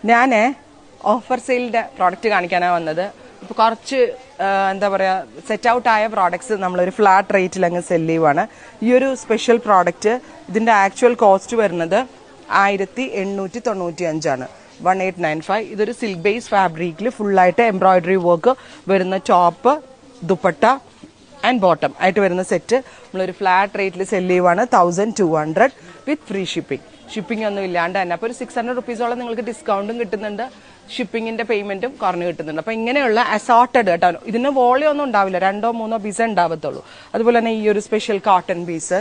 ഞാൻ offer സെയിലിന്റെ product കാണിക്കാനാണ് വന്നത്. ഇപ്പോൾ കുറച്ച് എന്താ പറയുക സെറ്റ് ഔട്ട് ആയ പ്രോഡക്ട്സ് നമ്മളൊരു ഫ്ലാറ്റ് റേറ്റിൽ അങ്ങ് സെല് ചെയ്യുവാണ്. ഈ ഒരു സ്പെഷ്യൽ പ്രോഡക്റ്റ് ഇതിന്റെ ആക്ച്വൽ കോസ്റ്റ് വരുന്നത് 1895 1895. ഇതൊരു സിൽക്ക് ബേസ് ഫാബ്രിക്കിൽ ഫുള്ളായിട്ട് എംബ്രോയിഡറി വർക്ക് വരുന്ന ടോപ്പ്, ദുപ്പട്ട ആൻഡ് ബോട്ടം ആയിട്ട് വരുന്ന സെറ്റ് നമ്മളൊരു ഫ്ലാറ്റ് റേറ്റിൽ സെല് ചെയ്യുവാണ്. 1200 വിത്ത് ഫ്രീ ഷിപ്പിംഗ് ഒന്നും ഇല്ലാണ്ട് തന്നെ. അപ്പോൾ ഒരു 600 റുപ്പീസോളം നിങ്ങൾക്ക് ഡിസ്കൗണ്ടും കിട്ടുന്നുണ്ട്, ഷിപ്പിങ്ങിന്റെ പേയ്മെന്റും കുറഞ്ഞു കിട്ടുന്നുണ്ട്. അപ്പോൾ ഇങ്ങനെയുള്ള അസോർട്ടഡ് കേട്ടോ, ഇതിന് വോളിയം ഒന്നും ഉണ്ടാവില്ല, 2-3 പീസ് ഉണ്ടാവത്തുള്ളൂ. അതുപോലെ തന്നെ ഈ ഒരു സ്പെഷ്യൽ കോട്ടൺ പീസ്,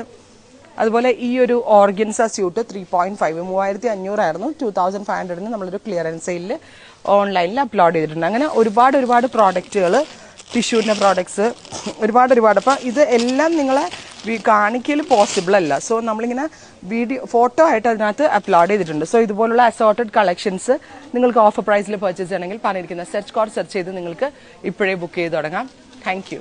അതുപോലെ ഈ ഒരു ഓർഗൻസ സ്യൂട്ട് 3.5 3500 ആയിരുന്നു, 2500 നമ്മളൊരു ക്ലിയറൻസ് സെയിലിൽ ഓൺലൈനിൽ അപ്ലോഡ് ചെയ്തിട്ടുണ്ട്. അങ്ങനെ ഒരുപാട് പ്രോഡക്റ്റുകൾ, ടിഷ്യൂവിൻ്റെ പ്രോഡക്ട്സ് ഒരുപാട്. അപ്പോൾ ഇത് എല്ലാം നിങ്ങളെ കാണിക്കൽ പോസിബിൾ അല്ല. സോ നമ്മളിങ്ങനെ ഫോട്ടോ ആയിട്ട് അതിനകത്ത് അപ്ലോഡ് ചെയ്തിട്ടുണ്ട്. സോ ഇതുപോലുള്ള അസോർട്ടഡ് കളക്ഷൻസ് നിങ്ങൾക്ക് ഓഫർ പ്രൈസിൽ പർച്ചേസ് ചെയ്യണമെങ്കിൽ പറഞ്ഞിരിക്കുന്ന സെർച്ച് കോഡ് സെർച്ച് ചെയ്ത് നിങ്ങൾക്ക് ഇപ്പോഴേ ബുക്ക് ചെയ്ത് തുടങ്ങാം. Thank you.